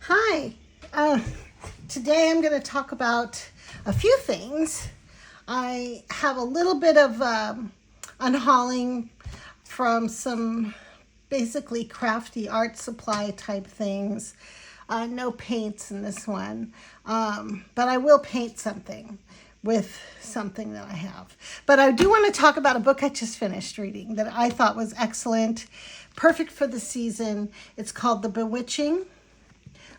Hi, today I'm going to talk about a few things. I have a little bit of unhauling from some basically crafty art supply type things. No paints in this one, but I will paint something with something that I have. But I do want to talk about a book I just finished reading that I thought was excellent, perfect for the season. It's called The Bewitching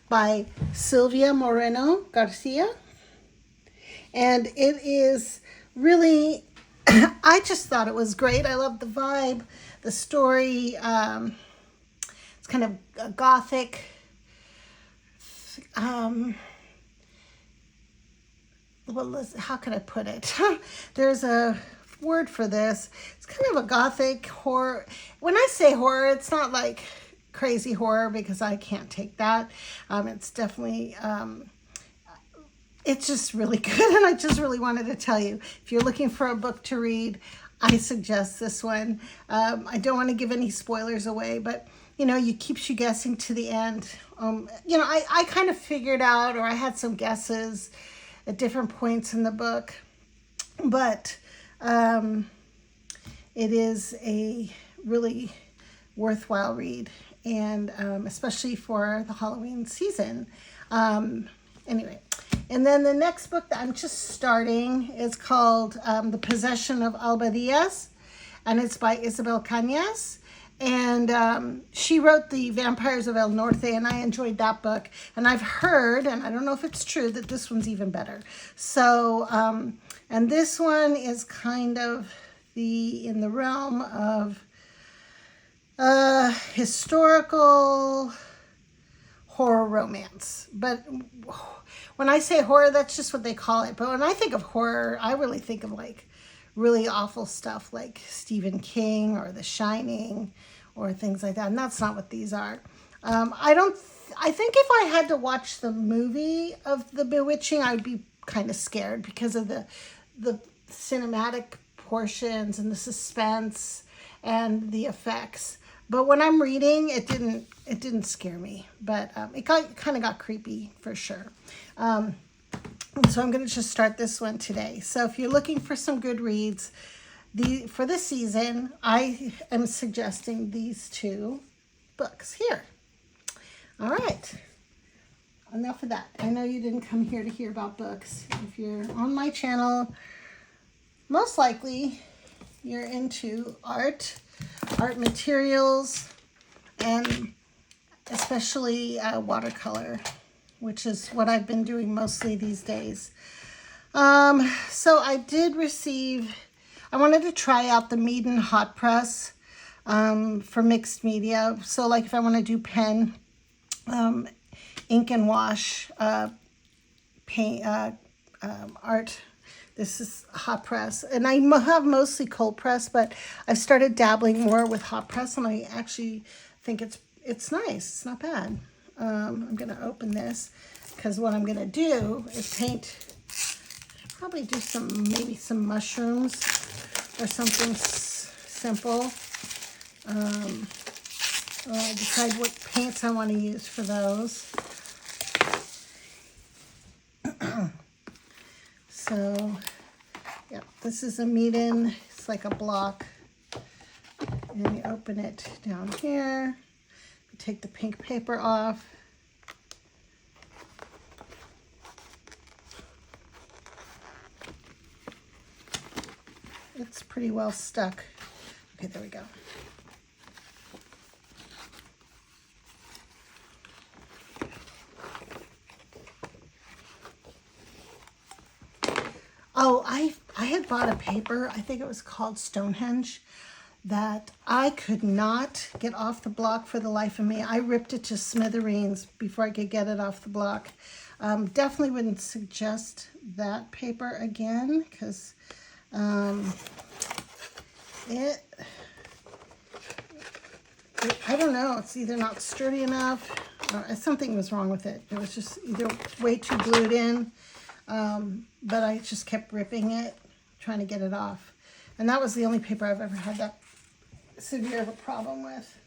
by Silvia Moreno Garcia. And it is really, I just thought it was great. I love the vibe, the story. It's kind of a gothic. How can I put it? There's a word for this. It's kind of a gothic horror. When I say horror, it's not like crazy horror because I can't take that. It's definitely, it's just really good. And I just really wanted to tell you, if you're looking for a book to read, I suggest this one. I don't want to give any spoilers away, but it keeps you guessing to the end. I kind of figured out, or I had some guesses at different points in the book, but it is a really worthwhile read, and especially for the Halloween season. Anyway, and then the next book that I'm just starting is called The Possession of Alba Diaz, and it's by Isabel Cañas. And she wrote The Vampires of El Norte, and I enjoyed that book. And I've heard, and I don't know if it's true, that this one's even better. So, and this one is kind of in the realm of historical horror romance. But when I say horror, that's just what they call it. But when I think of horror, I really think of like really awful stuff like Stephen King or The Shining or things like that. And that's not what these are. I think if I had to watch the movie of The Bewitching, I'd be kind of scared because of the cinematic portions and the suspense and the effects. But when I'm reading, it didn't scare me. But it kind of got creepy for sure. So I'm going to just start this one today. So if you're looking for some good reads for this season, I am suggesting these two books here. All right. Enough of that. I know you didn't come here to hear about books. If you're on my channel, most likely you're into art materials, and especially watercolor, which is what I've been doing mostly these days. So I wanted to try out the Meeden hot press for mixed media. So like if I want to do pen, ink and wash, paint, art, this is hot press. And I have mostly cold press, but I've started dabbling more with hot press, and I actually think it's nice. It's not bad. I'm going to open this because what I'm going to do is paint, probably do maybe some mushrooms or something simple. I'll decide what paints I want to use for those. So, yeah, this is a Meeden. It's like a block. And you open it down here. Take the pink paper off. It's pretty well stuck. Okay, there we go. Oh, I had bought a paper, I think it was called Stonehenge, that I could not get off the block for the life of me. I ripped it to smithereens before I could get it off the block. Definitely wouldn't suggest that paper again because I don't know, it's either not sturdy enough or something was wrong with it. It was just either way too glued in, but I just kept ripping it, trying to get it off. And that was the only paper I've ever had that severe of a problem with.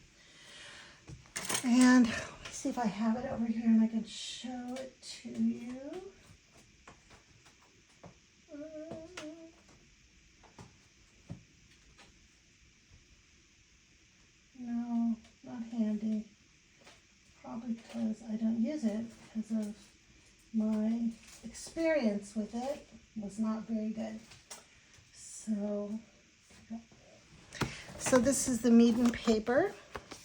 And let's see if I have it over here and I can show it to you. No, not handy. Probably because I don't use it because of my experience with it was not very good. So this is the Meeden paper.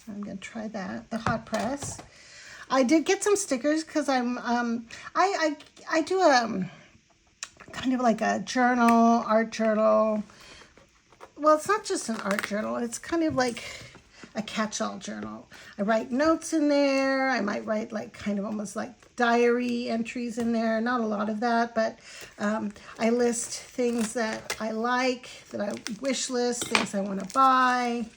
I'm gonna try that, the hot press. I did get some stickers because I'm I do a kind of like a journal, art journal. Well, it's not just an art journal. It's kind of like a catch-all journal. I write notes in there. I might write like kind of almost like diary entries in there. Not a lot of that, but I list things that I like, that I wish list, things I want to buy.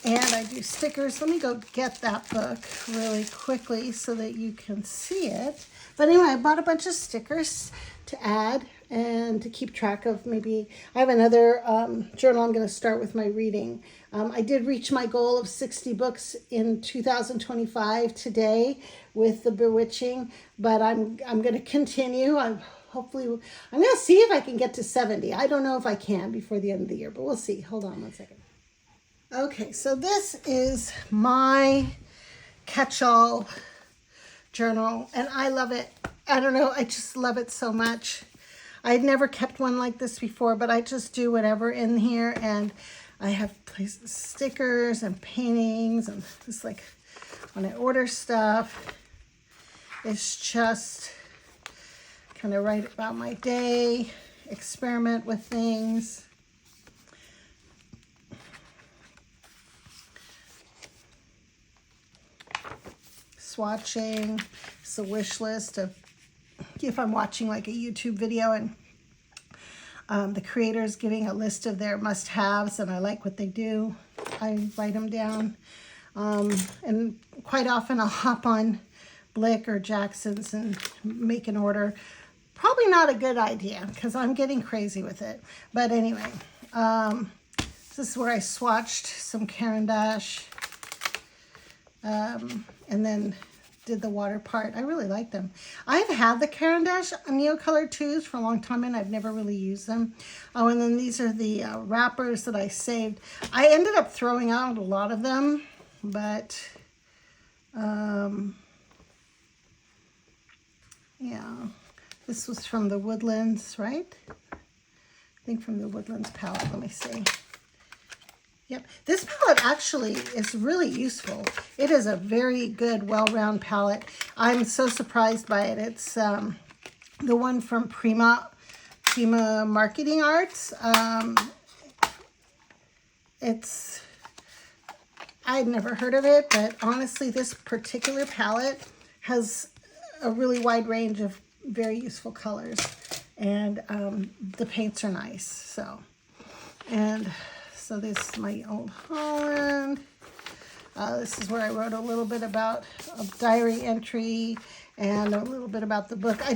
And I do stickers. Let me go get that book really quickly so that you can see it. But anyway, I bought a bunch of stickers to add and to keep track of. Maybe I have another journal I'm going to start with my reading. I did reach my goal of 60 books in 2025 today with The Bewitching, but I'm going to continue. I'm going to see if I can get to 70. I don't know if I can before the end of the year, but we'll see. Hold on one second. Okay, so this is my catch-all journal, and I love it. I don't know, I just love it so much. I've never kept one like this before, but I just do whatever in here, and I have stickers and paintings, and just like when I order stuff, it's just kind of write about my day, experiment with things. Swatching. It's a wish list of if I'm watching like a YouTube video and the creator's giving a list of their must-haves and I like what they do, I write them down. And quite often I'll hop on Blick or Jackson's and make an order. Probably not a good idea because I'm getting crazy with it. But anyway, this is where I swatched some Caran and then did the water part. I really like them. I've had the Caran Neocolor 2s for a long time and I've never really used them. Oh, and then these are the wrappers that I saved. I ended up throwing out a lot of them, but yeah, this was from the Woodlands, right? I think from the Woodlands palette. Let me see. Yep, this palette actually is really useful. It is a very good, well-round palette. I'm so surprised by it. It's the one from Prima Marketing Arts. I'd never heard of it, but honestly, this particular palette has a really wide range of very useful colors, and the paints are nice. So this is my Old Holland. This is where I wrote a little bit about a diary entry and a little bit about the book. I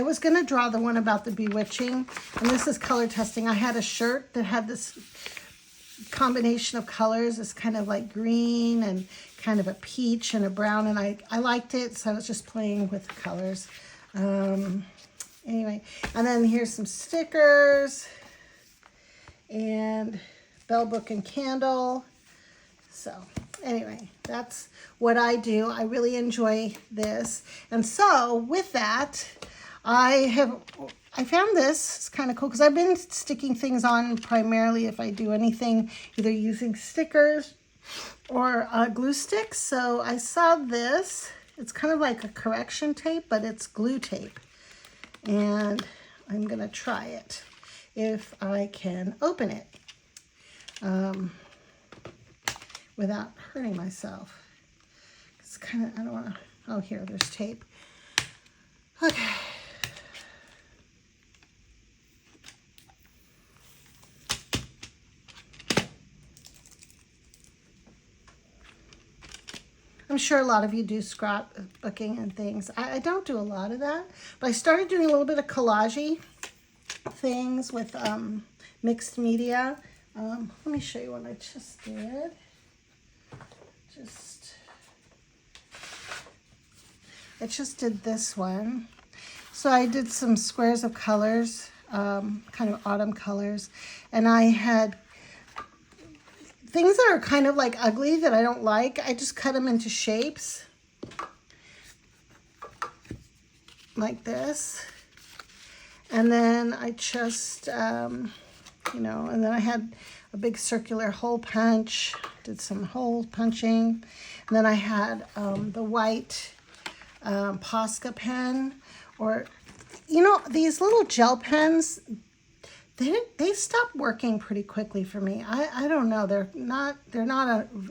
was going to draw the one about the Bewitching, and this is color testing. I had a shirt that had this combination of colors. It's kind of like green and kind of a peach and a brown, and I liked it, so I was just playing with the colors. Anyway, and then here's some stickers and bell book and candle. So anyway, that's what I do. I really enjoy this. And so with that, I found this. It's kind of cool because I've been sticking things on primarily if I do anything, either using stickers or glue sticks. So I saw this. It's kind of like a correction tape, but it's glue tape. And I'm going to try it if I can open it without hurting myself. It's kind of, I don't want to, oh, here, there's tape. Okay. I'm sure a lot of you do scrapbooking and things. I don't do a lot of that, but I started doing a little bit of collage-y things with mixed media. Let me show you what I just did. I just did this one. So I did some squares of colors, kind of autumn colors, and I had things that are kind of like ugly that I don't like. I just cut them into shapes like this. And then I just, you know, and then I had a big circular hole punch, did some hole punching. And then I had the white Posca pen, or, you know, these little gel pens, they stopped working pretty quickly for me. I don't know, they're not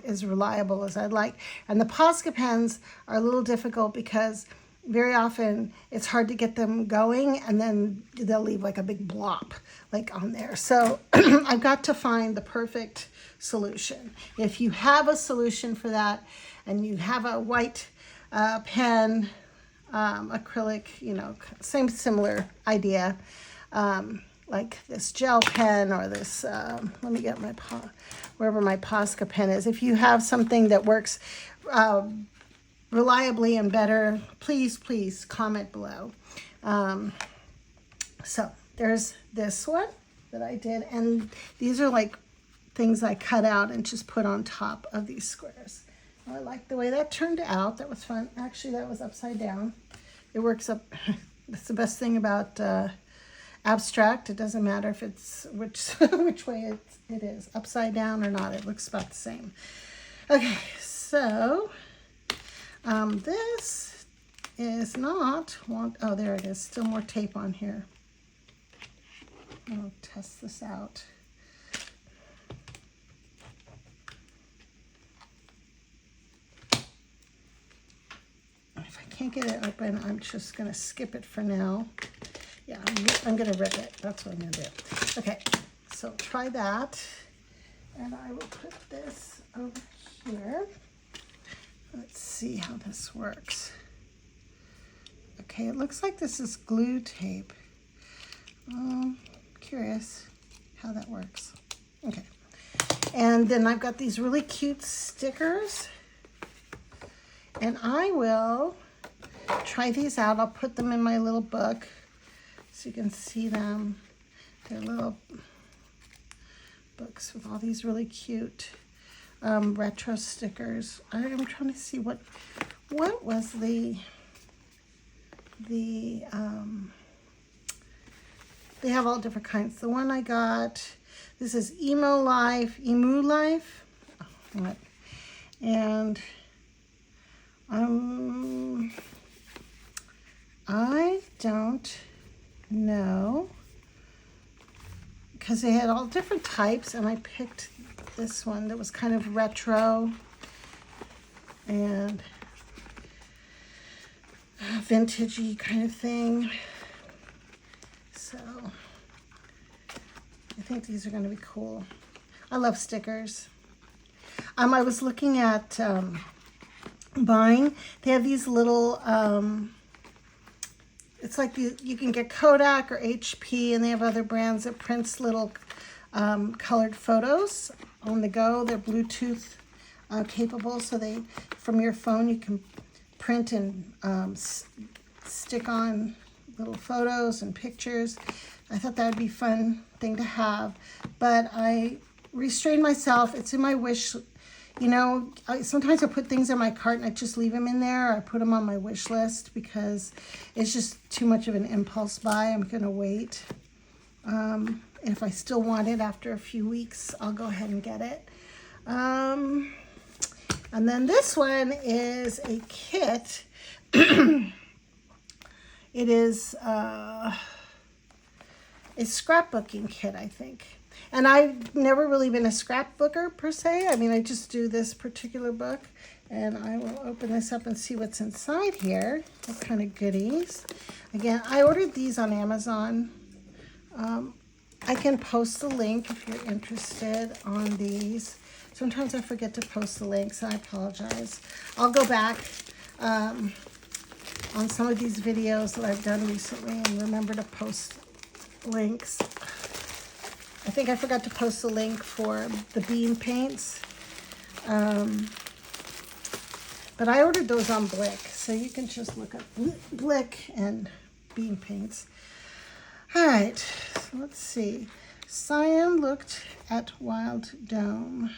as reliable as I'd like. And the Posca pens are a little difficult because very often it's hard to get them going, and then they'll leave like a big blob like on there. So I've got to find the perfect solution. If you have a solution for that, and you have a white pen, acrylic, you know, similar idea, like this gel pen or this, let me get my, wherever my Posca pen is. If you have something that works reliably and better, please comment below. So there's this one that I did, and these are like things I cut out and just put on top of these squares. I like the way that turned out. That was fun. Actually, that was upside down. It works up. That's the best thing about abstract. It doesn't matter if it's which way it is, upside down or not. It looks about the same. Okay, so this is not oh, there it is. Still more tape on here. I'll test this out. If I can't get it open, I'm just going to skip it for now. Yeah, I'm going to rip it. That's what I'm going to do. Okay, so try that. And I will put this over here. Let's see how this works. Okay, it looks like this is glue tape. Curious how that works. Okay, and then I've got these really cute stickers, and I will try these out. I'll put them in my little book so you can see them. They're little books with all these really cute retro stickers. I'm trying to see what was the they have all different kinds. The one I got, this is Emu Life, what? And I don't know, because they had all different types, and I picked this one that was kind of retro and vintagey kind of thing. So I think these are going to be cool. I love stickers. I was looking at buying. They have these little, it's like you can get Kodak or HP, and they have other brands that prints little colored photos on the go. They're Bluetooth capable, so they, from your phone, you can print and stick on little photos and pictures. I thought that would be a fun thing to have, but I restrained myself. It's in my wish. You know, sometimes I put things in my cart and I just leave them in there. I put them on my wish list because it's just too much of an impulse buy. I'm going to wait. If I still want it after a few weeks, I'll go ahead and get it. And then this one is a kit. It is a scrapbooking kit, I think. And I've never really been a scrapbooker per se. I mean, I just do this particular book. And I will open this up and see what's inside here. What kind of goodies. Again, I ordered these on Amazon. I can post the link if you're interested on these. Sometimes I forget to post the links. I apologize. I'll go back on some of these videos that I've done recently and remember to post links. I think I forgot to post the link for the bean paints. But I ordered those on Blick, so you can just look up Blick and bean paints. All right, so let's see. Cyan looked at Wild Dome.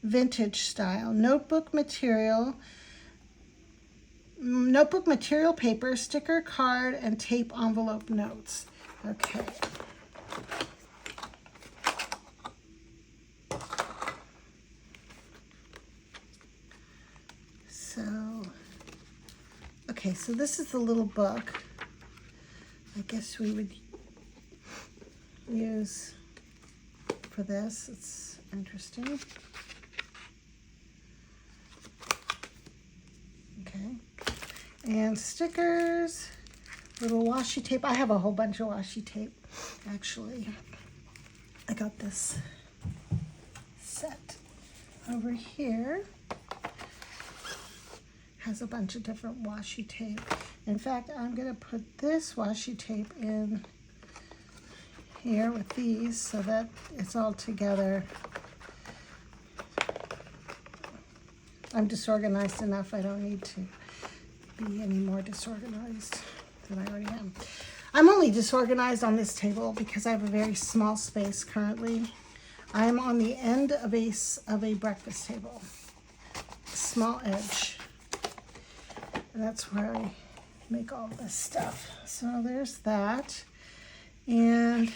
Vintage style. Notebook material paper, sticker, card, and tape envelope notes. Okay. So this is the little book I guess we would use for this. It's interesting. Okay. And stickers, little washi tape. I have a whole bunch of washi tape, actually. I got this set over here. Has a bunch of different washi tape. In fact, I'm going to put this washi tape in here with these so that it's all together. I'm disorganized enough. I don't need to be any more disorganized than I already am. I'm only disorganized on this table because I have a very small space currently. I am on the end of a breakfast table, small edge. And that's where I make all this stuff. So there's that. And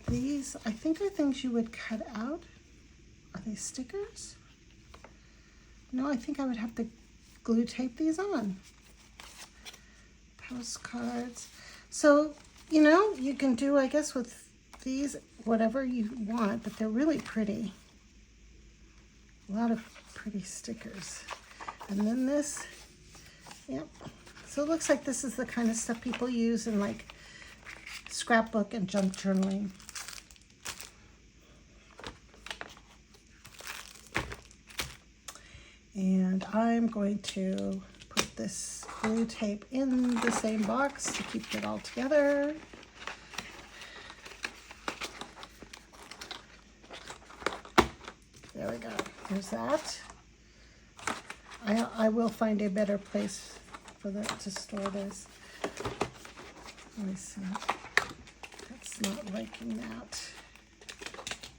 these, I think, are things you would cut out. Are they stickers? No, I think I would have to glue tape these on. Postcards. So, you know, you can do, I guess, with these whatever you want, but they're really pretty. A lot of pretty stickers. And then this, yep. So it looks like this is the kind of stuff people use in like scrapbook and junk journaling. And I'm going to put this glue tape in the same box to keep it all together. There we go. There's that. I will find a better place for that to store this. Let me see. That's not liking that.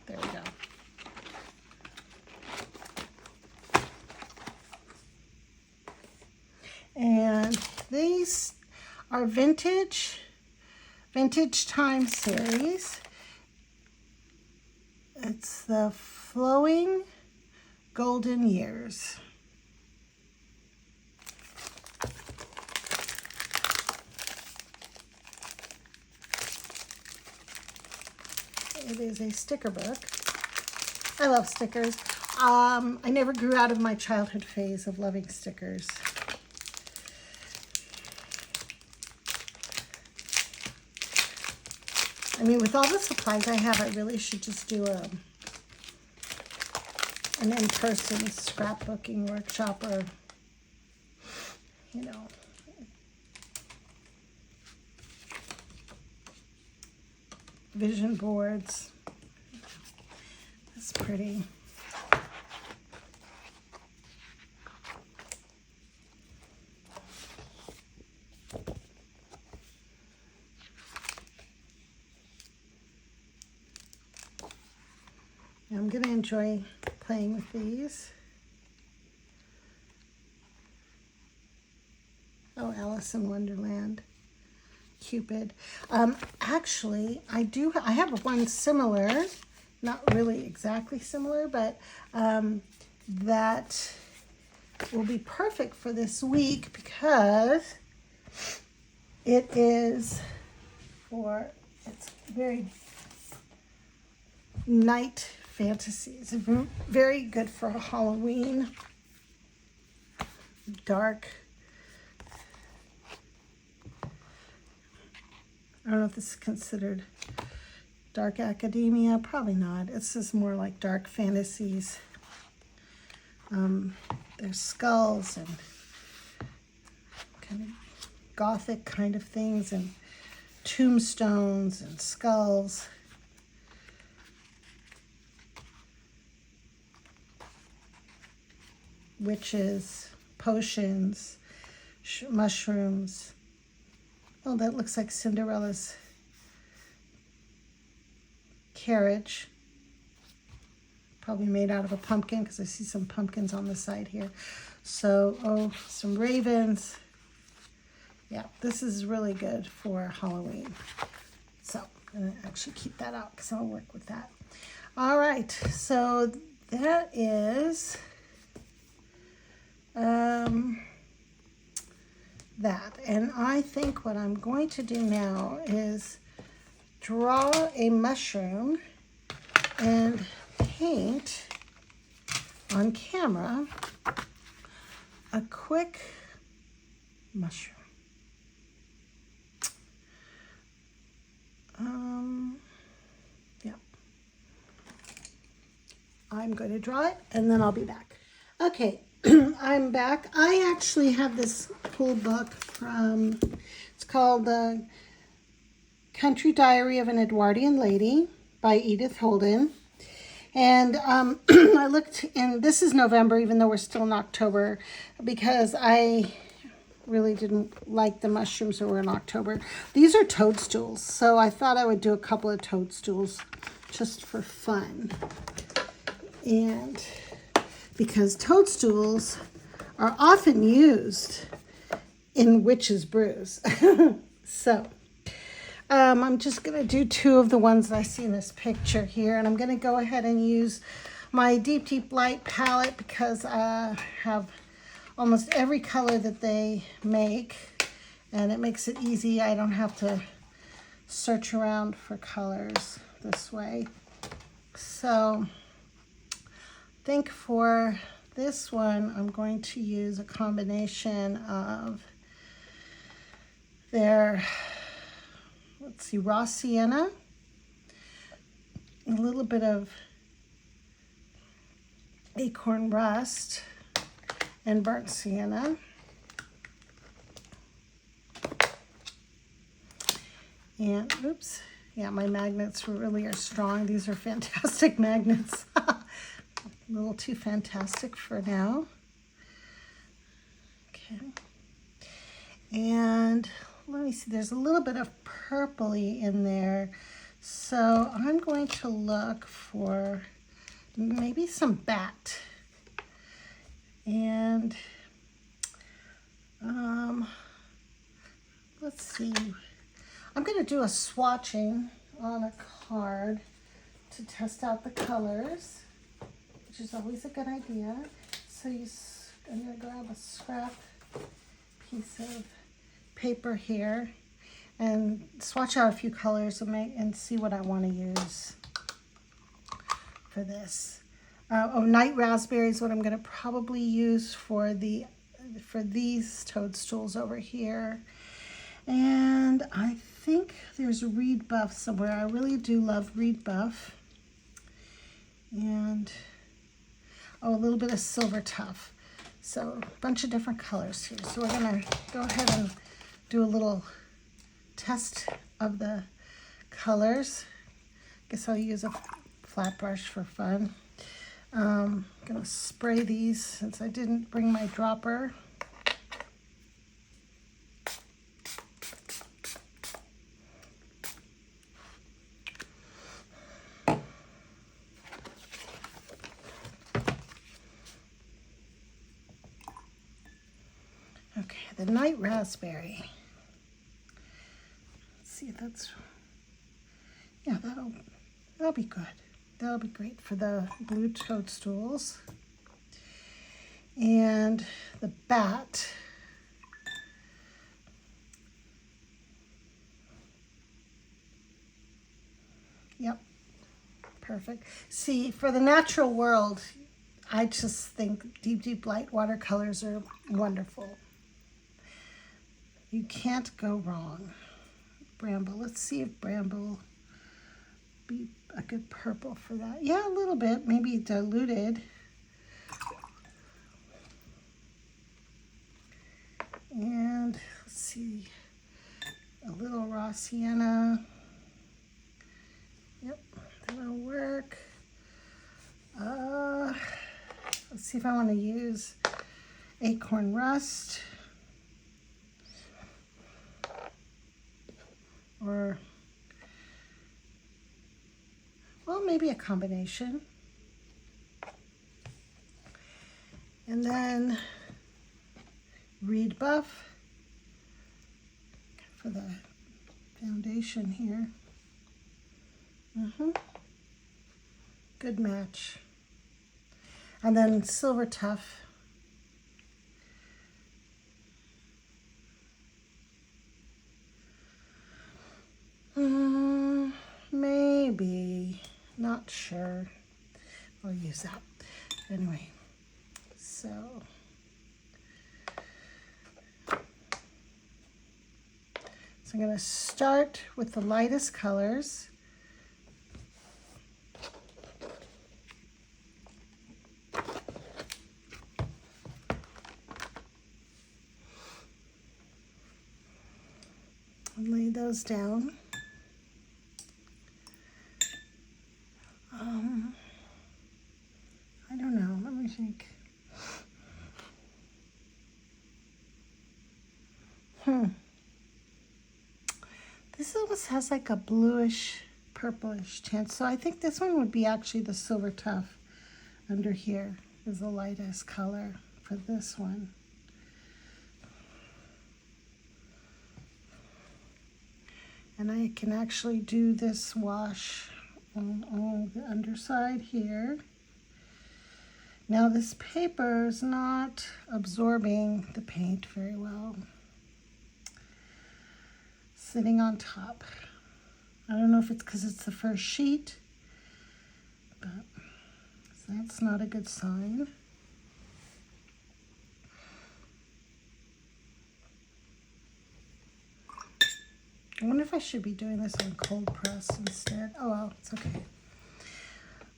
There we go. And these are Vintage Time series. It's the Flowing Golden Years. It is a sticker book. I love stickers. I never grew out of my childhood phase of loving stickers. I mean, with all the supplies I have, I really should just do an in-person scrapbooking workshop, or, you know, vision boards. That's pretty. I'm going to enjoy playing with these. Oh, Alice in Wonderland. Cupid. Actually, I have one similar, not really exactly similar, but that will be perfect for this week because it is it's very night fantasies. Very good for Halloween. Dark. I don't know if this is considered dark academia. Probably not. It's just more like dark fantasies. There's skulls and kind of gothic kind of things, and tombstones and skulls. witches, potions, mushrooms. Oh, that looks like Cinderella's carriage. Probably made out of a pumpkin because I see some pumpkins on the side here. So, oh, some ravens. Yeah, this is really good for Halloween. So I'm going to actually keep that out because I'll work with that. All right, so that is that. And I think what I'm going to do now is draw a mushroom and paint on camera a quick mushroom. Yeah. I'm going to draw it and then I'll be back. Okay, I'm back. I actually have this cool book from, it's called The Country Diary of an Edwardian Lady by Edith Holden. And I looked, and this is November, even though we're still in October, because I really didn't like the mushrooms that were in October. These are toadstools, so I thought I would do a couple of toadstools just for fun. And because toadstools are often used in witches' brews. So I'm just going to do two of the ones that I see in this picture here. And I'm going to go ahead and use my Deep Light palette because I have almost every color that they make. And it makes it easy. I don't have to search around for colors this way. So I think for this one, I'm going to use a combination of their, let's see, raw sienna, a little bit of acorn rust, and burnt sienna. And, oops, yeah, my magnets really are strong. These are fantastic magnets. A little too fantastic for now. Okay. And let me see, there's a little bit of purpley in there. So I'm going to look for maybe some bat. And let's see. I'm going to do a swatching on a card to test out the colors, which is always a good idea. So I'm going to grab a scrap piece of paper here and swatch out a few colors and see what I want to use for this. Night raspberry is what I'm going to probably use for these toadstools over here. And I think there's reed buff somewhere. I really do love reed buff. And a little bit of silver tuff. So a bunch of different colors here. So we're going to go ahead and do a little test of the colors. Guess I'll use a flat brush for fun. I'm going to spray these since I didn't bring my dropper. Okay, the night raspberry. Let's see if that's, yeah, that'll be good. That'll be great for the blue toadstools. And the bat. Yep, perfect. See, for the natural world, I just think Deep Light watercolors are wonderful. You can't go wrong. Bramble, let's see if Bramble be a good purple for that. Yeah, a little bit, maybe diluted. And let's see, a little raw sienna. Yep, that'll work. Let's see if I want to use acorn rust, or, well, maybe a combination. And then reed buff for the foundation here. Good match. And then silver tough. Maybe, not sure. I'll use that. Anyway, so I'm going to start with the lightest colors. And lay those down. I don't know, let me think. This almost has like a bluish, purplish tint. So I think this one would be actually the silver tough under here is the lightest color for this one. And I can actually do this wash on all the underside here. Now this paper is not absorbing the paint very well. Sitting on top. I don't know if it's because it's the first sheet, but that's not a good sign. I wonder if I should be doing this on cold press instead. Oh well, it's okay.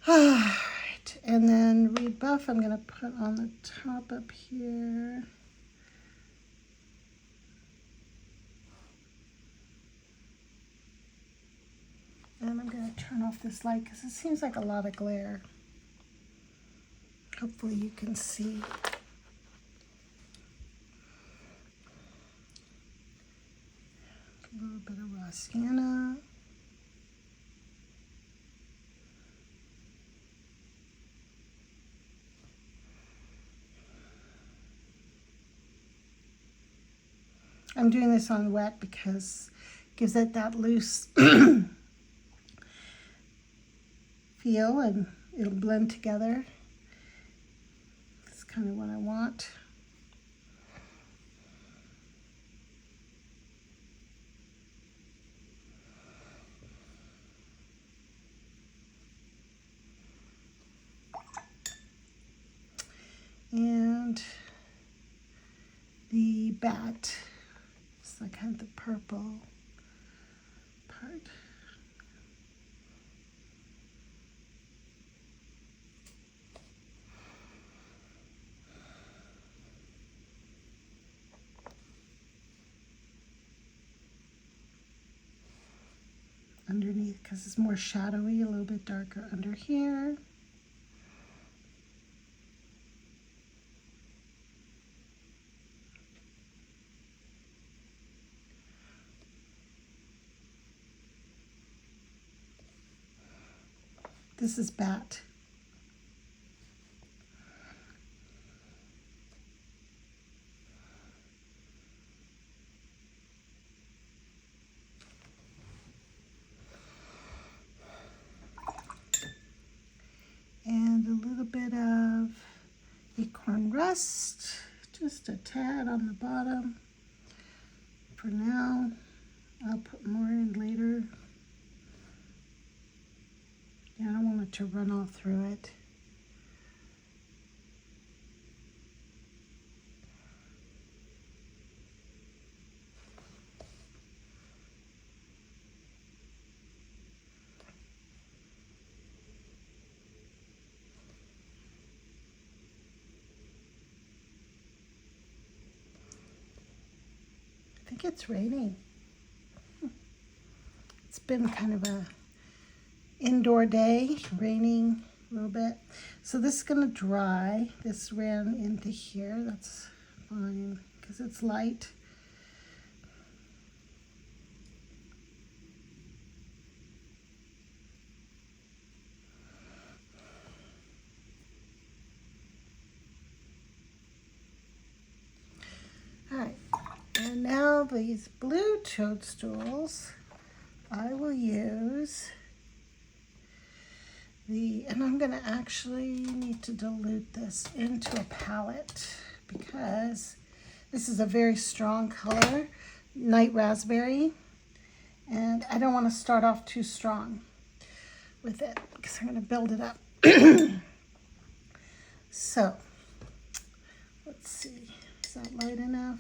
Alright, and then reed buff I'm going to put on the top up here. And I'm going to turn off this light because it seems like a lot of glare. Hopefully you can see. A little bit of raw sienna. I'm doing this on wet because it gives it that loose feel and it'll blend together. That's kind of what I want. And the bat, it's like kind of the purple part. Underneath, because it's more shadowy, a little bit darker under here. This is bat. And a little bit of acorn rust, just a tad on the bottom. For now, I'll put more in later. Yeah, I don't want it to run all through it. I think it's raining. It's been kind of a indoor day, raining a little bit. So this is going to dry. This ran into here. That's fine because it's light. All right, and now these blue toadstools, I will use and I'm going to actually need to dilute this into a palette because this is a very strong color, night raspberry, and I don't want to start off too strong with it because I'm going to build it up. So, let's see. Is that light enough?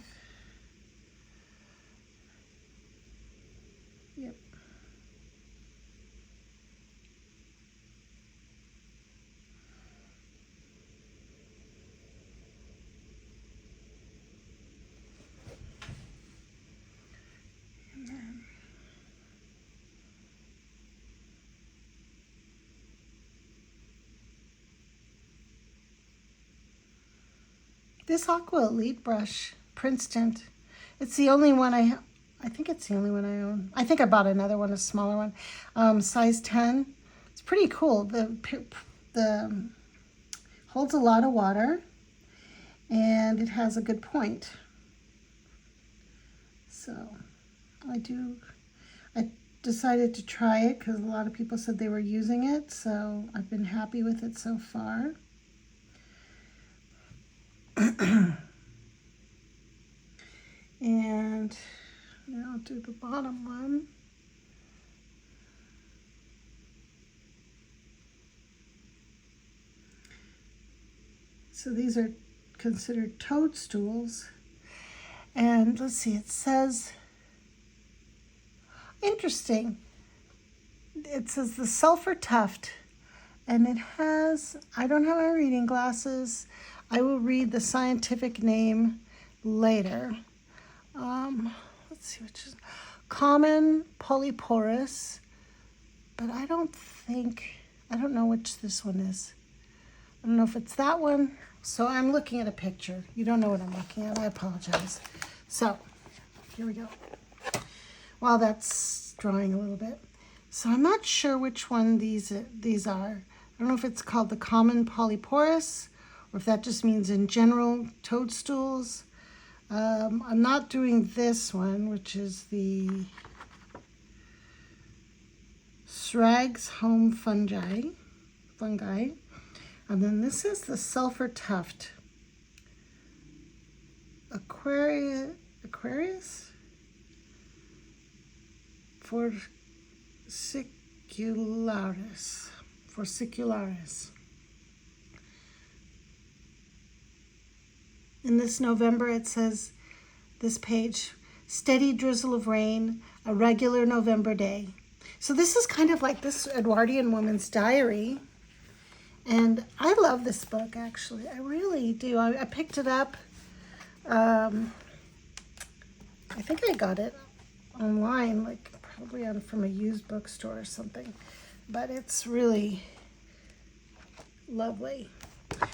Yep. And then this Aqua Elite brush, Princeton, it's the only one I think it's the only one I own. I think I bought another one, a smaller one, size 10. It's pretty cool. The holds a lot of water, and it has a good point. So I decided to try it because a lot of people said they were using it, so I've been happy with it so far. And now I'll do the bottom one. So these are considered toadstools. And let's see, it says, interesting, it says the sulfur tuft, and it has, I don't have my reading glasses. I will read the scientific name later. Let's see, which is common polyporous, but I don't know which this one is. I don't know if it's that one. So I'm looking at a picture. You don't know what I'm looking at. I apologize. So here we go. While that's drying a little bit. So I'm not sure which one these are. I don't know if it's called the common polyporous or if that just means in general toadstools. I'm not doing this one, which is the Scraggs Home fungi. And then this is the sulfur tuft. Aquarius Forcicularis. In this November, it says, this page, steady drizzle of rain, a regular November day. So this is kind of like this Edwardian woman's diary. And I love this book, actually. I really do. I picked it up. I think I got it online, like probably from a used bookstore or something. But it's really lovely.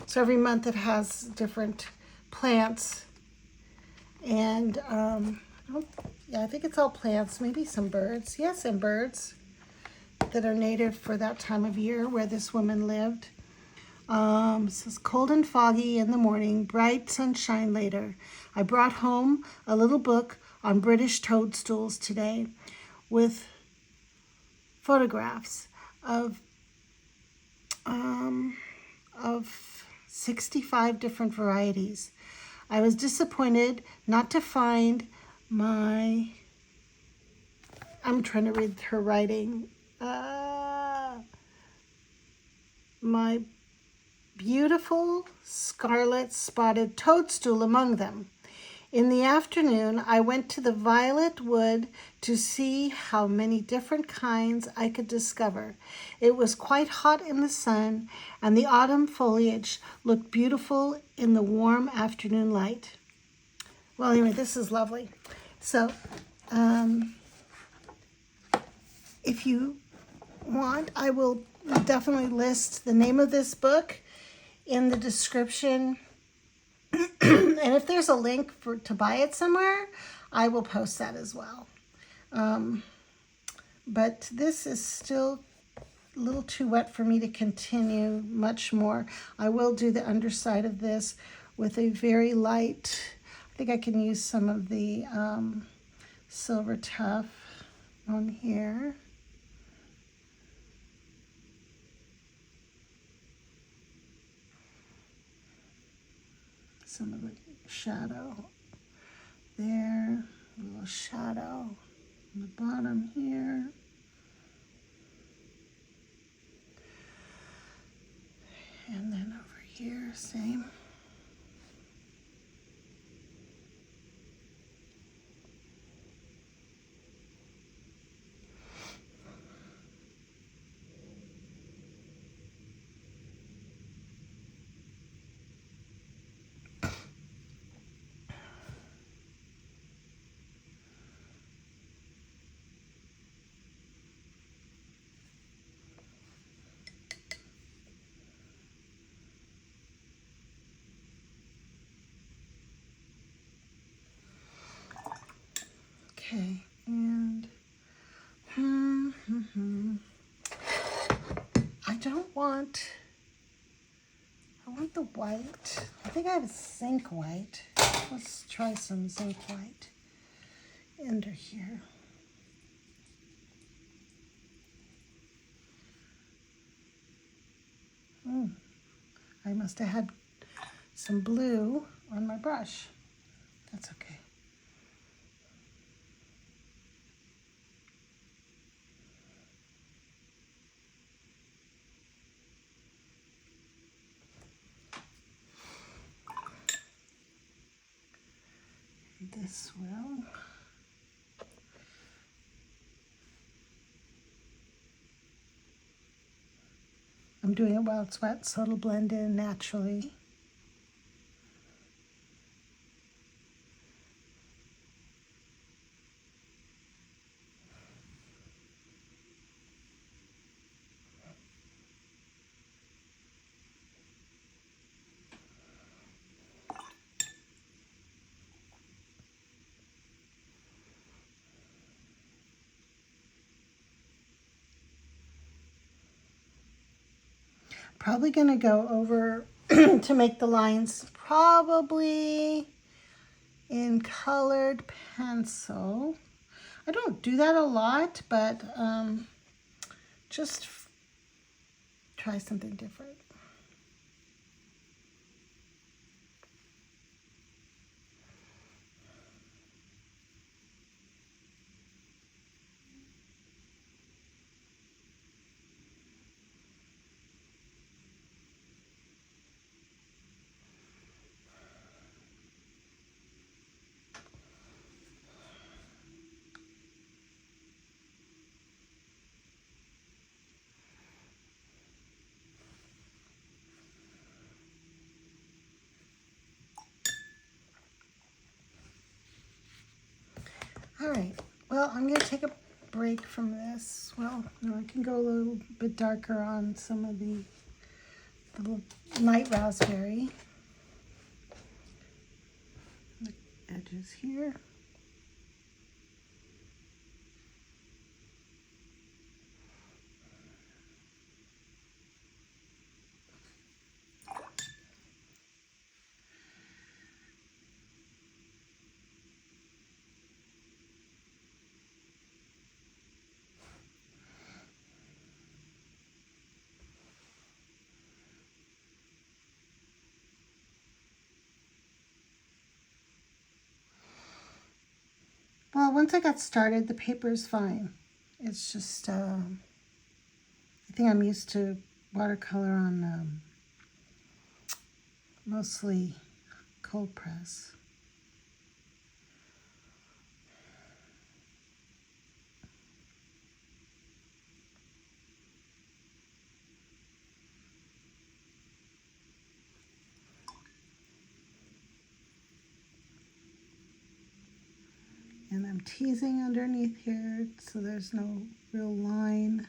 So every month it has different plants. And yeah, I think it's all plants, maybe some birds. Yes, and birds that are native for that time of year where this woman lived. It says, cold and foggy in the morning, bright sunshine later. I brought home a little book on British toadstools today with photographs of 65 different varieties. I was disappointed not to find I'm trying to read her writing, my beautiful scarlet spotted toadstool among them. In the afternoon, I went to the violet wood to see how many different kinds I could discover. It was quite hot in the sun, and the autumn foliage looked beautiful in the warm afternoon light. Well, anyway, this is lovely. So, if you want, I will definitely list the name of this book in the description. And if there's a link to buy it somewhere, I will post that as well. But this is still a little too wet for me to continue much more. I will do the underside of this with a very light, I think I can use some of the Silver Tough on here. Some of the shadow there, a little shadow on the bottom here. And then over here, same. Okay, and I want the white. I think I have a zinc white. Let's try some zinc white under here. I must have had some blue on my brush. That's okay. This will. I'm doing it while it's wet so it'll blend in naturally. Probably going to go over to make the lines probably in colored pencil. I don't do that a lot, but just try something different. All right, well, I'm going to take a break from this. Well, I can go a little bit darker on some of the light raspberry. The edges here. Well, once I got started, the paper is fine. It's just, I think I'm used to watercolor on mostly cold press. And I'm teasing underneath here so there's no real line.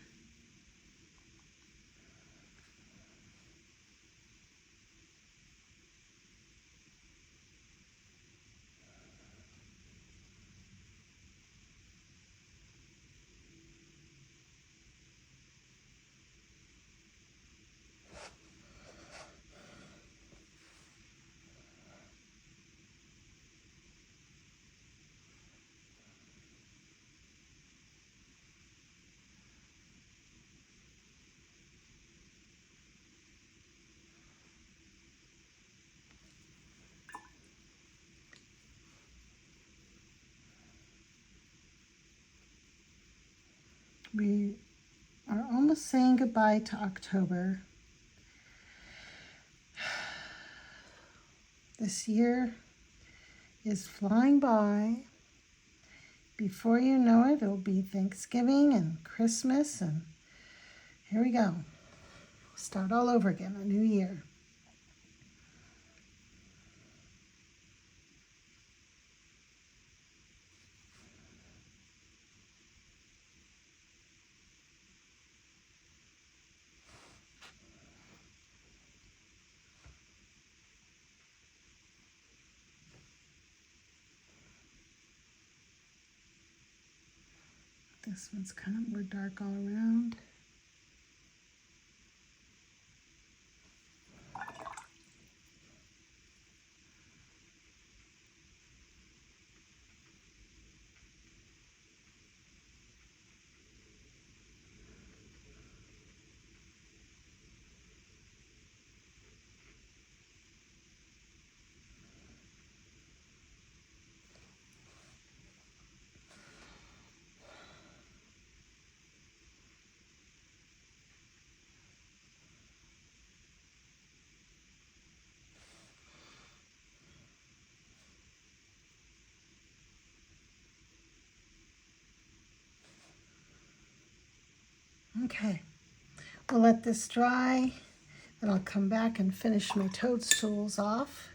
We are almost saying goodbye to October. This year is flying by. Before you know it, it'll be Thanksgiving and Christmas, and here we go. Start all over again, a new year. This one's kind of more dark all around. Okay, we'll let this dry, then I'll come back and finish my toadstools off.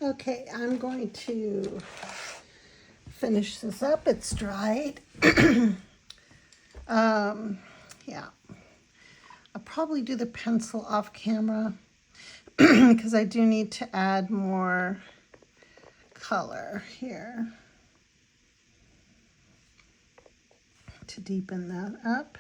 Okay, I'm going to finish this up. It's dried. Yeah, I'll probably do the pencil off camera because I do need to add more color here to deepen that up.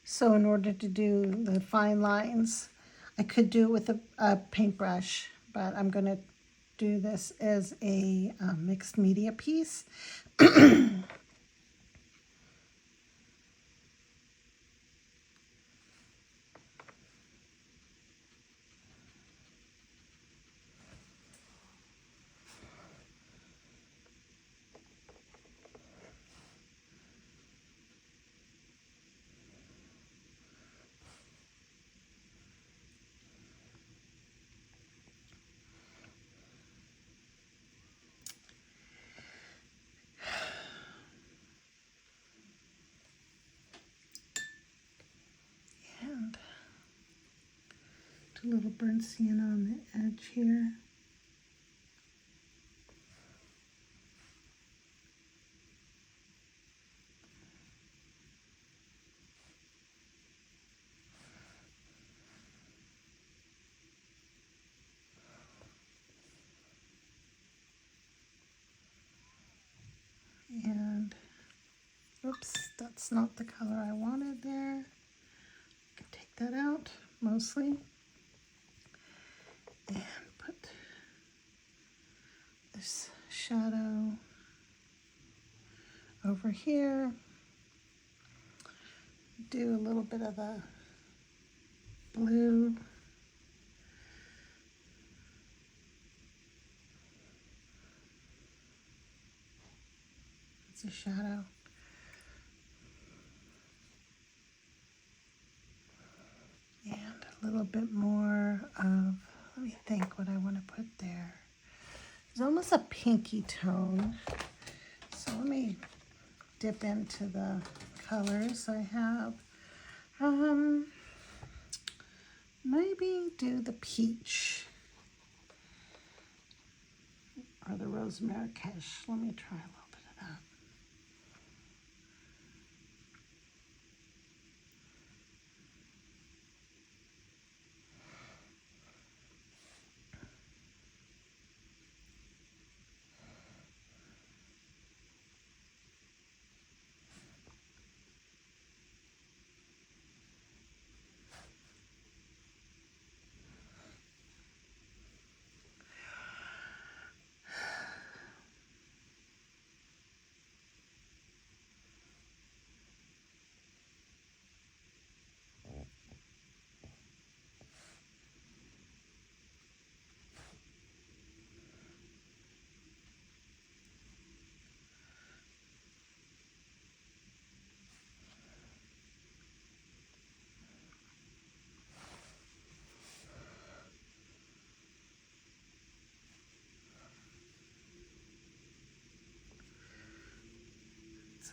So in order to do the fine lines, I could do it with a paintbrush, but I'm going to do this as a mixed media piece. And do a little burnt sienna on the edge here. And oops, that's not the color I wanted there. I can take that out mostly. And put this shadow over here. Do a little bit of the blue. It's a shadow. And a little bit more of, let me think what I want to put there. It's almost a pinky tone. So let me dip into the colors I have. Maybe do the peach or the rose Marrakesh. Let me try a little bit of that.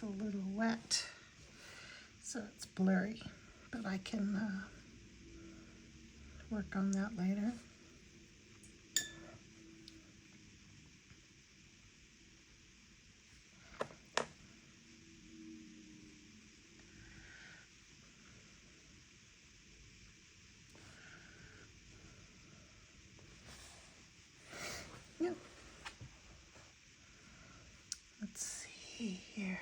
a little wet, so it's blurry, but I can work on that later. Yep. Let's see here.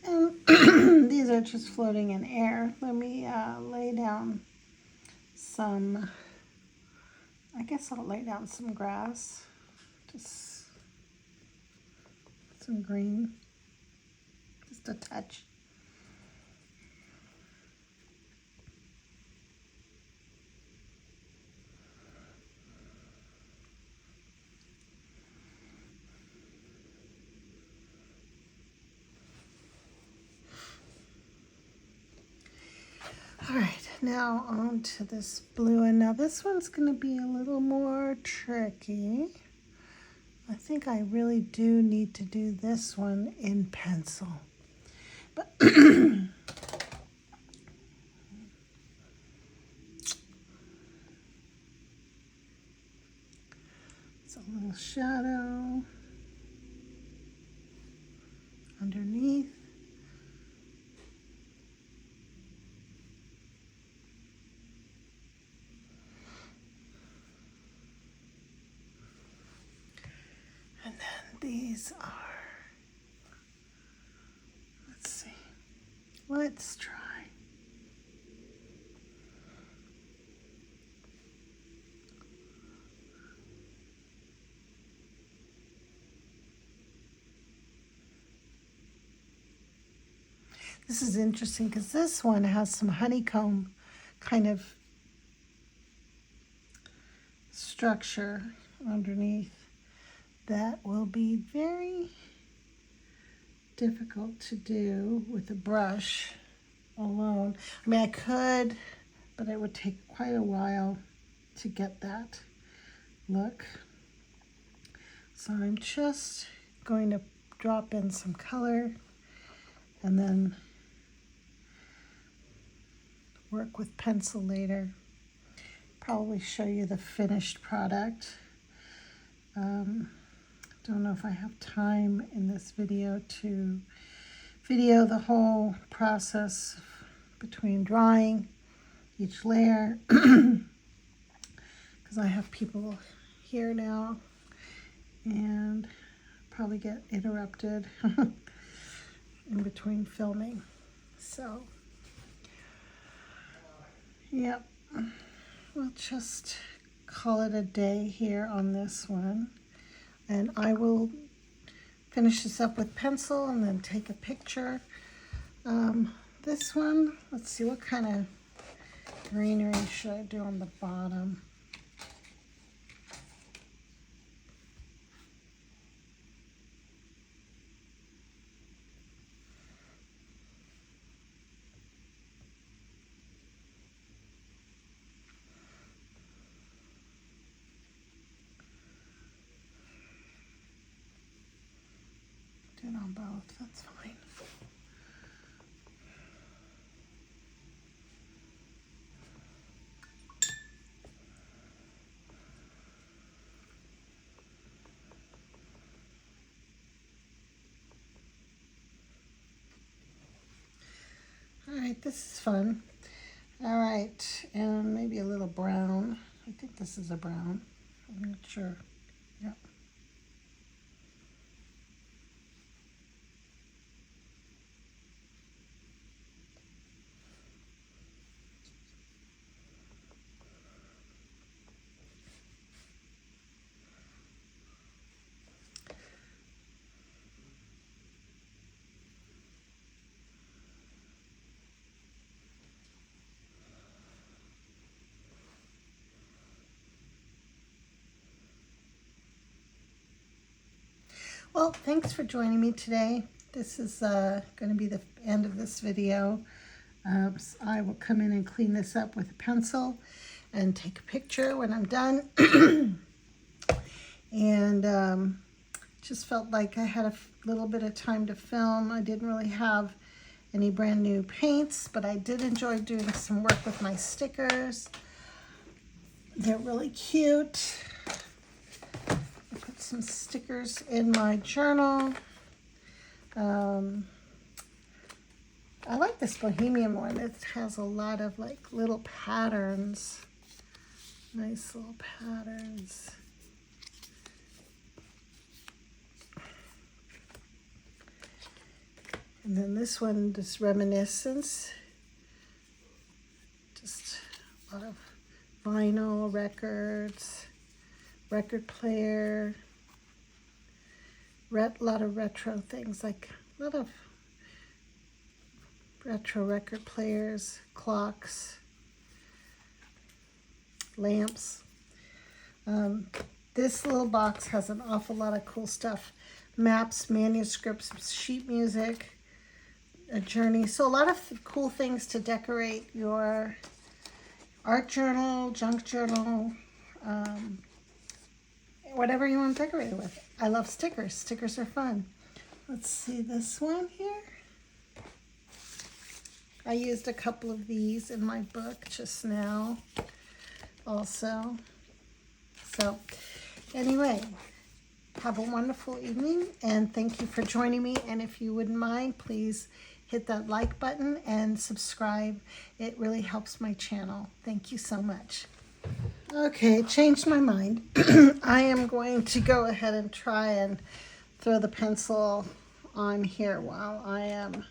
And these are just floating in air. Let me lay down some, I guess I'll lay down some grass, just some green, just a touch. All right, now on to this blue, and now this one's going to be a little more tricky. I think I really do need to do this one in pencil. But it's a little shadow underneath. And then these are, let's see, let's try. This is interesting because this one has some honeycomb kind of structure underneath that will be very difficult to do with a brush alone. I mean, I could, but it would take quite a while to get that look. So I'm just going to drop in some color and then work with pencil later. Probably show you the finished product. Don't know if I have time in this video to video the whole process between drawing each layer because I have people here now and probably get interrupted in between filming. So, yep, we'll just call it a day here on this one. And I will finish this up with pencil and then take a picture. This one, let's see, what kind of greenery should I do on the bottom? Do it on both, that's fine. All right, this is fun. All right, and maybe a little brown. I think this is a brown. I'm not sure. Yep. Well, thanks for joining me today. This is going to be the end of this video. So I will come in and clean this up with a pencil and take a picture when I'm done. And just felt like I had a little bit of time to film. I didn't really have any brand new paints, but I did enjoy doing some work with my stickers. They're really cute. I put some stickers in my journal. I like this Bohemian one. It has a lot of like little patterns. Nice little patterns. And then this one, just Reminiscence. Just a lot of vinyl records, record player, a lot of retro things, like a lot of retro record players, clocks, lamps. This little box has an awful lot of cool stuff. Maps, manuscripts, sheet music, a journey. So a lot of cool things to decorate your art journal, junk journal, whatever you want to decorate it with. I love stickers. Stickers are fun. Let's see this one here. I used a couple of these in my book just now also. So anyway, have a wonderful evening and thank you for joining me. And if you wouldn't mind, please hit that like button and subscribe. It really helps my channel. Thank you so much. Okay, changed my mind. I am going to go ahead and try and throw the pencil on here while I am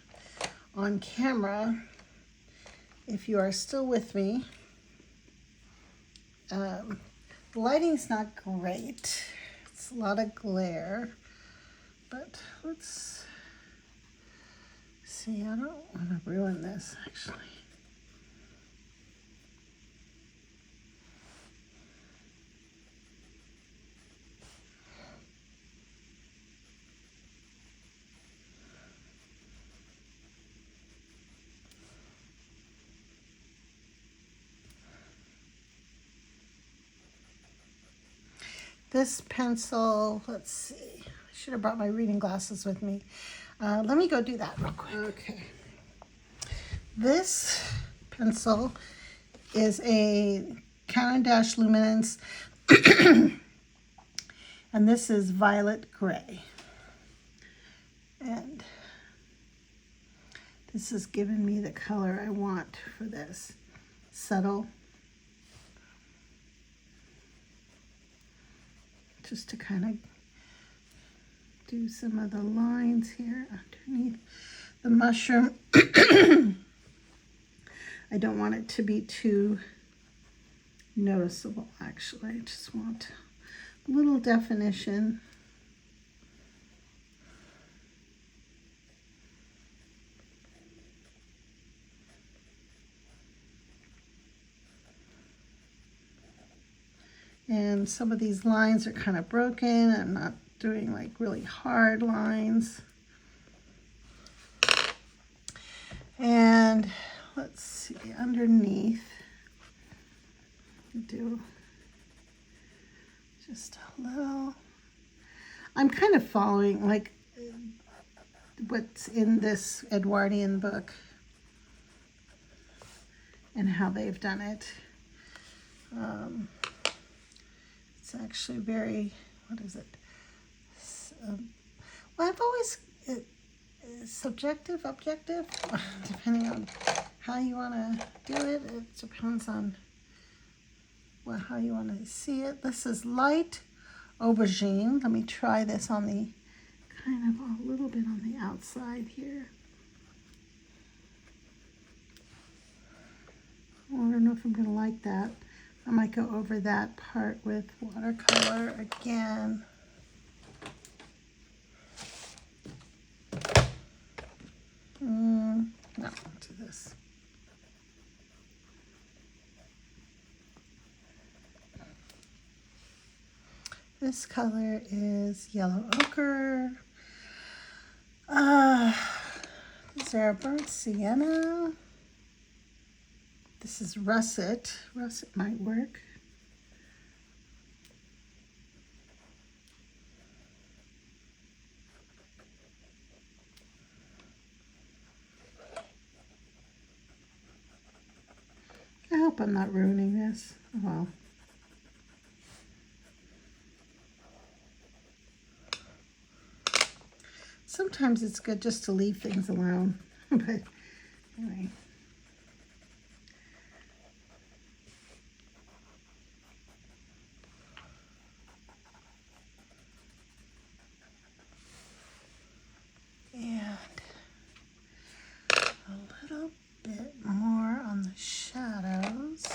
on camera. If you are still with me, the lighting's not great. It's a lot of glare, but let's see. I don't want to ruin this actually. This pencil, let's see, I should have brought my reading glasses with me. Let me go do that real quick. Okay. This pencil is a Caran Luminance, and this is violet gray. And this has given me the color I want for this. Subtle. Just to kind of do some of the lines here underneath the mushroom. I don't want it to be too noticeable, actually. I just want a little definition. And some of these lines are kind of broken. I'm not doing like really hard lines. And let's see, underneath, do just a little. I'm kind of following like what's in this Edwardian book and how they've done it. It's actually very, what is it? Well, I've always, subjective, objective, depending on how you want to do it. It depends on how you want to see it. This is light aubergine. Let me try this on the, kind of a little bit on the outside here. I don't know if I'm going to like that. I might go over that part with watercolor again. No, I'll do this. This color is yellow ochre. Is there a burnt sienna? This is russet. Russet might work. I hope I'm not ruining this. Oh, well. Sometimes it's good just to leave things alone. But anyway. And a little bit more on the shadows.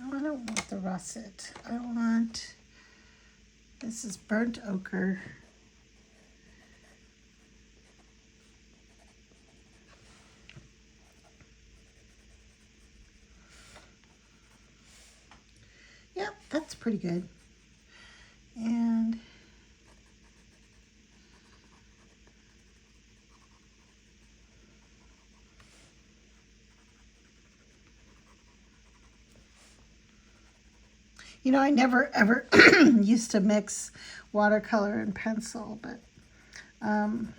Oh, I don't want the russet. I want, this is burnt ochre. Yep, that's pretty good. And you know, I never ever used to mix watercolor and pencil, but I'm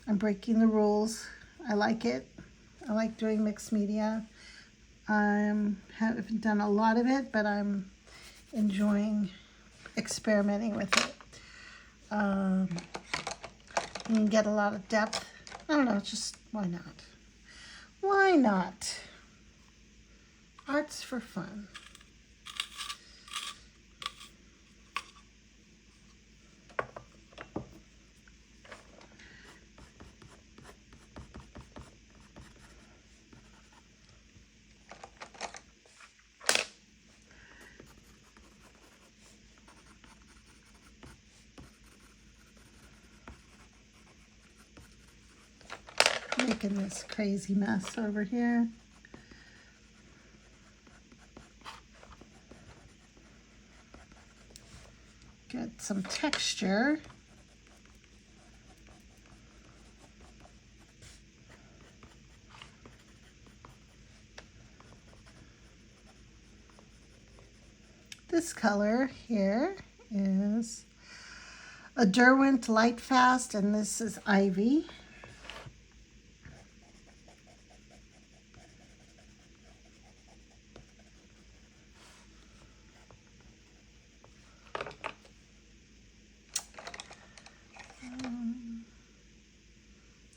breaking the rules. I like it. I like doing mixed media. I haven't done a lot of it, but I'm enjoying experimenting with it. You can get a lot of depth. I don't know, just why not? Why not? Art's for fun. Making this crazy mess over here. Get some texture. This color here is a Derwent Light Fast, and this is Ivy.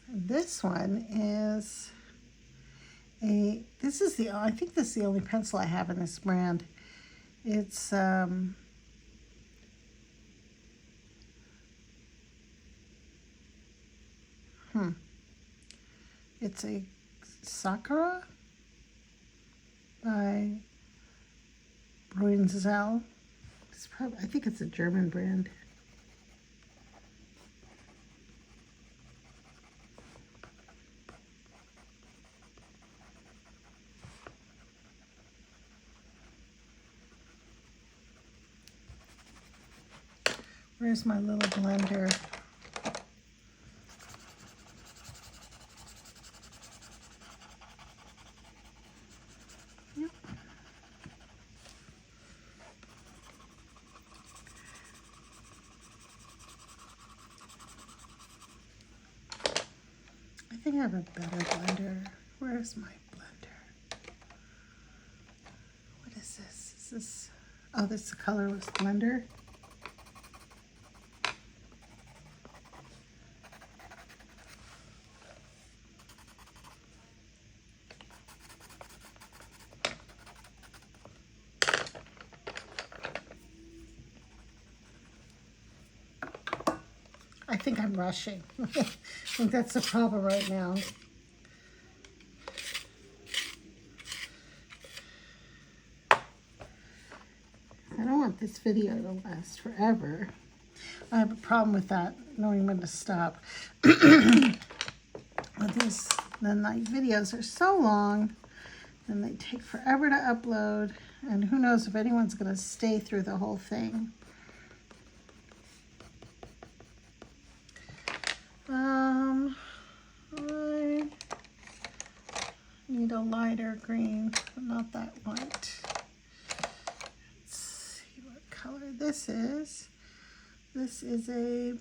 This one is this is the, I think this is the only pencil I have in this brand. It's it's a Sakura by Bruinzell. It's probably, I think it's a German brand. Where's my little blender? Yep. I think I have a better blender. Where's my blender? What is this? Is this, oh, this is a colorless blender. I think I'm rushing. I think that's the problem right now. I don't want this video to last forever. I have a problem with that, knowing when to stop. These the night videos are so long, and they take forever to upload, and who knows if anyone's going to stay through the whole thing. I need a lighter green, but not that white. Let's see what color this is. This is a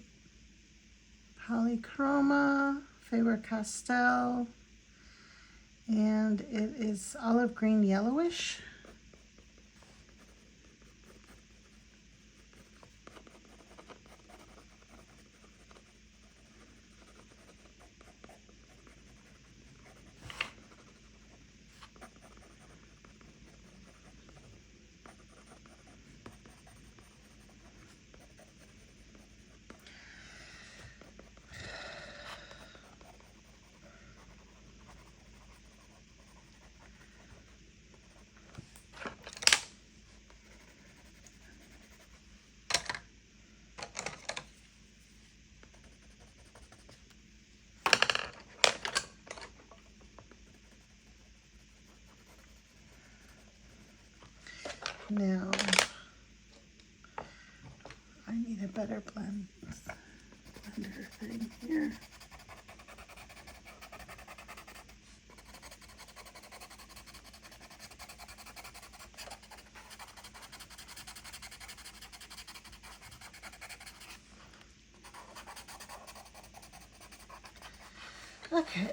Polychroma Faber-Castell, and it is olive green yellowish. Now, I need a better blender thing here. Okay.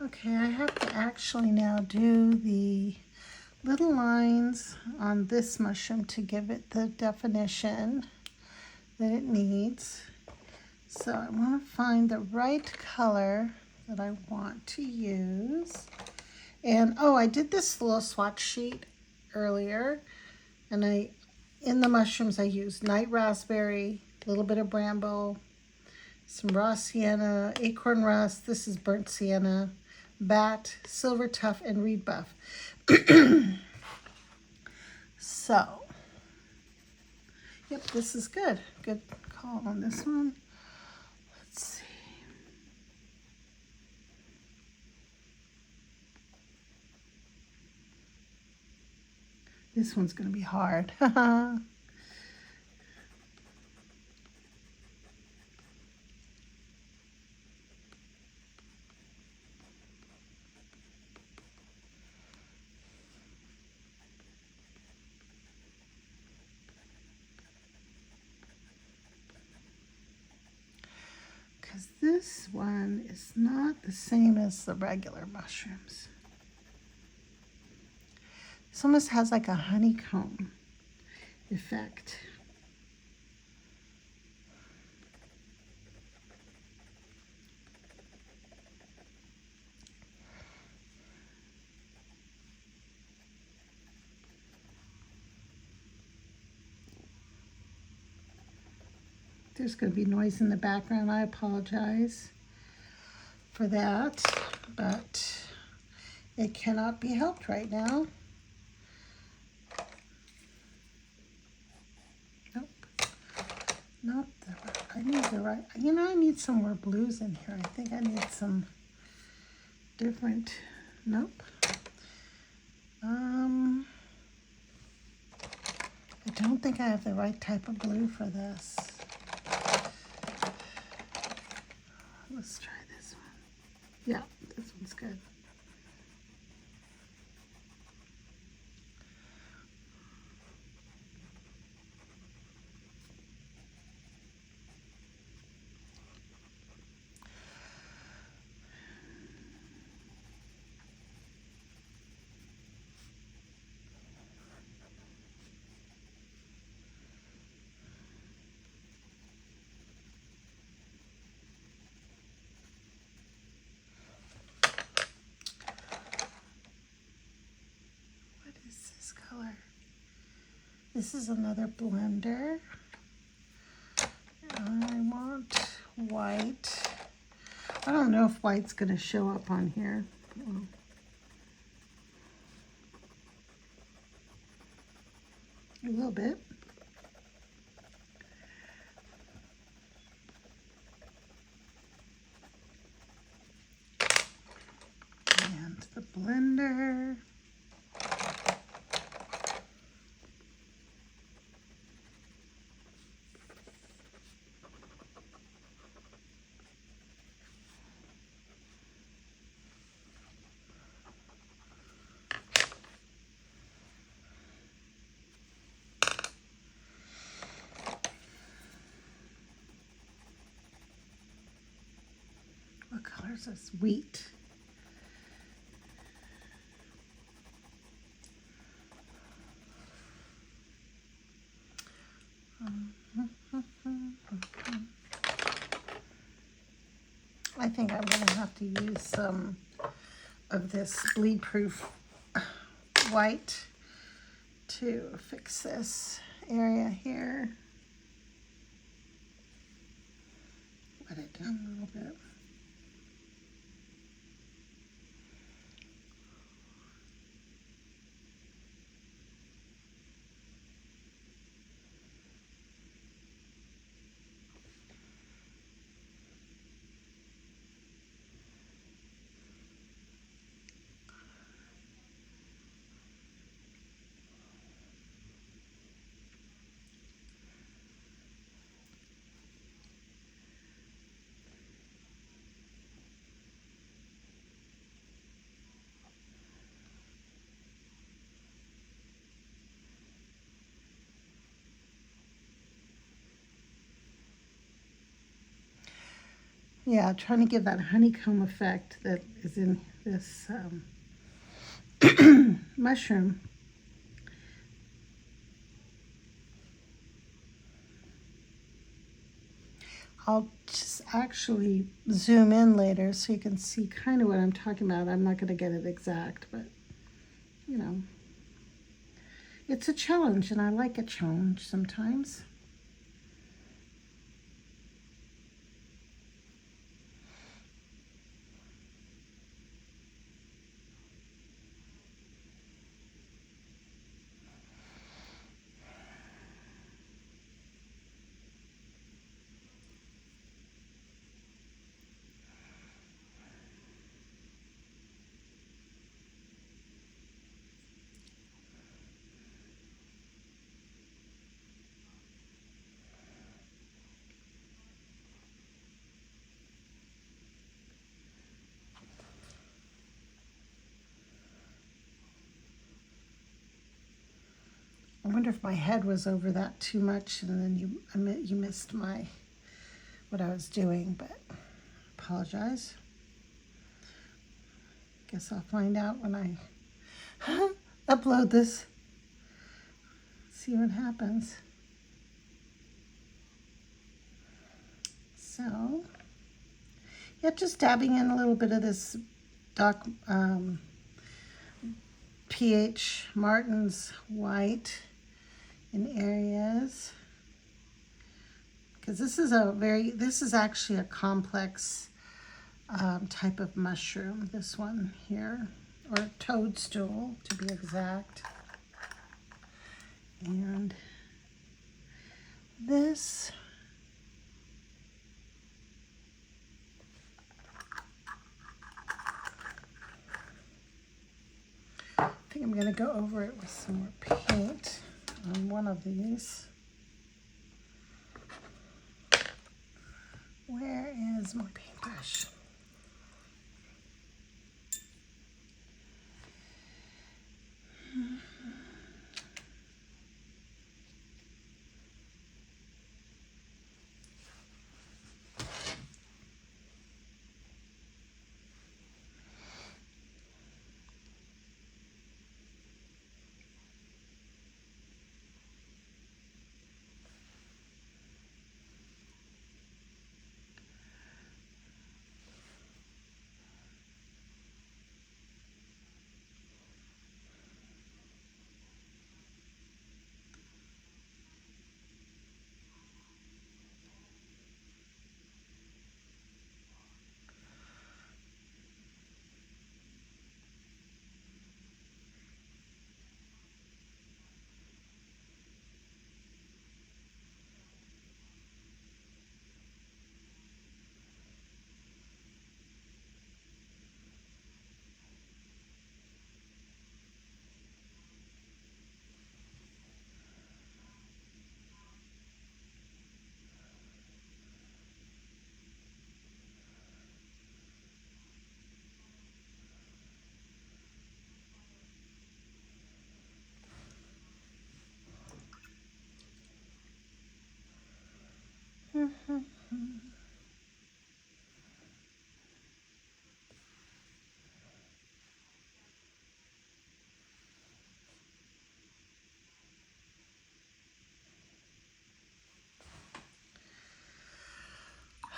Okay, I have to actually now do the little lines on this mushroom to give it the definition that it needs. So I want to find the right color that I want to use. And oh, I did this little swatch sheet earlier, and in the mushrooms I used night raspberry, a little bit of bramble, some raw sienna, acorn rust, this is burnt sienna, bat, silver tuff, and reed buff. So, yep, this is good. Good call on this one. Let's see. This one's going to be hard. Because this one is not the same as the regular mushrooms. This almost has like a honeycomb effect. There's going to be noise in the background. I apologize for that, but it cannot be helped right now. Nope. Not the right. I need the right. You know, I need some more blues in here. I think I need some different. Nope. I don't think I have the right type of blue for this. Let's try this one. Yeah, this one's good. color. This is another blender. I want white. I don't know if white's going to show up on here. A little bit. And the blender. What color is this? Wheat. I think I'm going to have to use some of this bleed-proof white to fix this area here. Wet it down a little bit. Yeah, trying to give that honeycomb effect that is in this mushroom. I'll just actually zoom in later so you can see kind of what I'm talking about. I'm not going to get it exact, but, you know, it's a challenge, and I like a challenge sometimes. I wonder if my head was over that too much, and then you missed what I was doing, but I apologize. Guess I'll find out when I upload this. See what happens. So, yeah, just dabbing in a little bit of this Doc PH Martin's white in areas, because this is actually a complex type of mushroom, this one here, or toadstool to be exact. And this, I think I'm going to go over it with some more paint on one of these. Where is my paintbrush?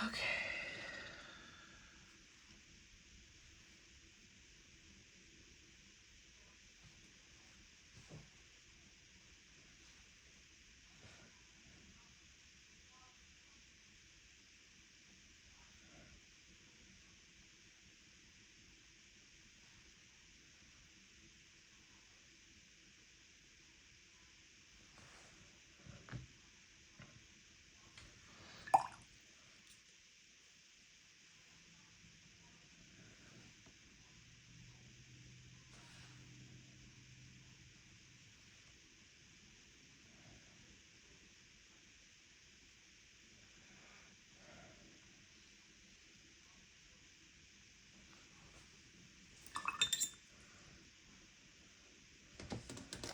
Okay.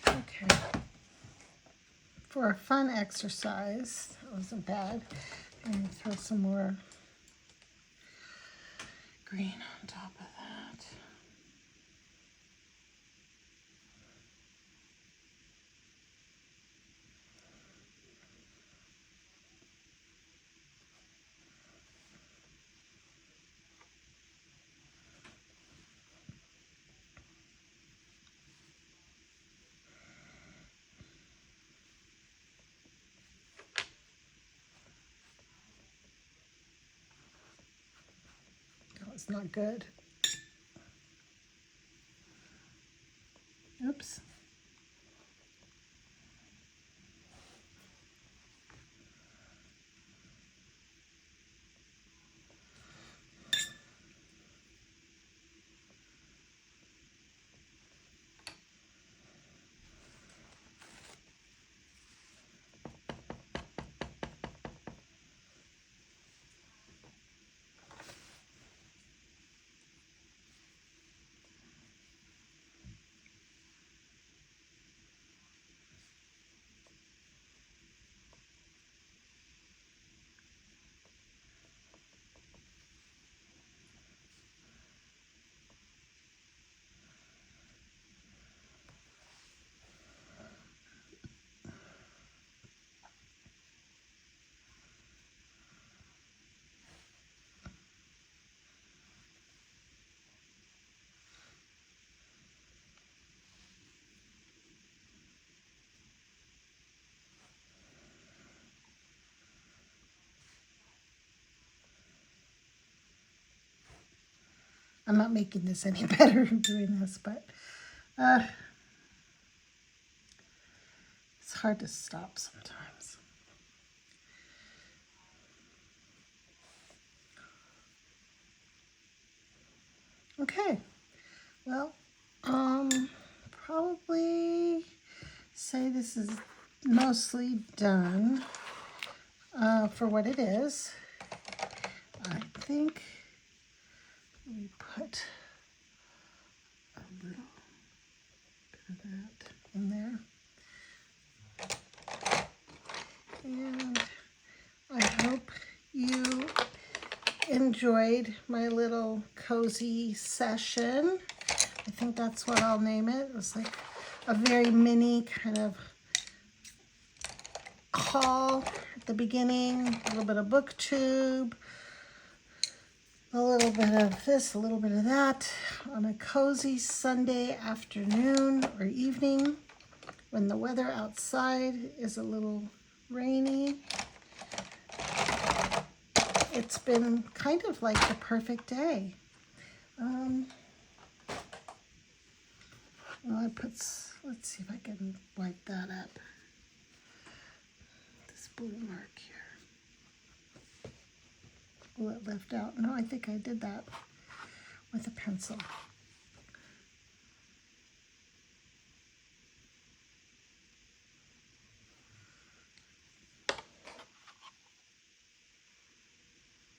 Okay. For a fun exercise, that wasn't bad. I'm going to throw some more green on top of that. That was not good. Oops. I'm not making this any better doing this, but it's hard to stop sometimes. Okay, well, probably say this is mostly done for what it is. I think we put a little bit of that in there. And I hope you enjoyed my little cozy session. I think that's what I'll name it. It was like a very mini kind of haul at the beginning, a little bit of booktube, a little bit of this, a little bit of that on a cozy Sunday afternoon or evening when the weather outside is a little rainy. It's been kind of like the perfect day. Well, let's see if I can wipe that up. This blue mark here. Will it lift out? No, I think I did that with a pencil.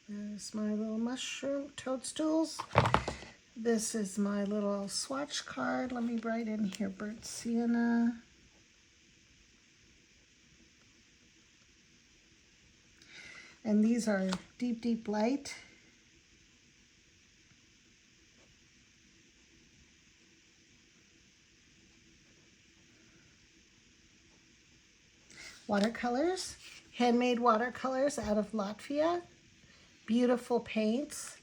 There's my little mushroom toadstools. This is my little swatch card. Let me write in here burnt sienna. And these are deep, deep light. Watercolors, handmade watercolors out of Latvia. beautiful paints.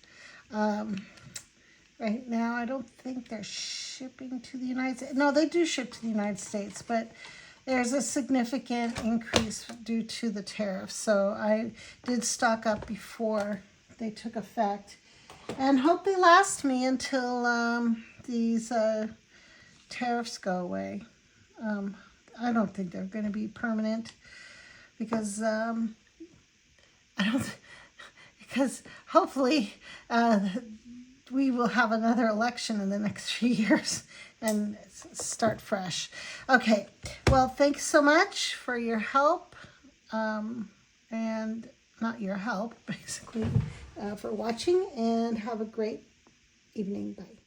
Right now, I don't think they're shipping to the United States. No, they do ship to the United States, but there's a significant increase due to the tariffs. So I did stock up before they took effect, and hope they last me until these tariffs go away. I don't think they're going to be permanent because because hopefully we will have another election in the next few years and start fresh. Okay, well, thanks so much for your help, and not your help, basically, for watching, and have a great evening. Bye.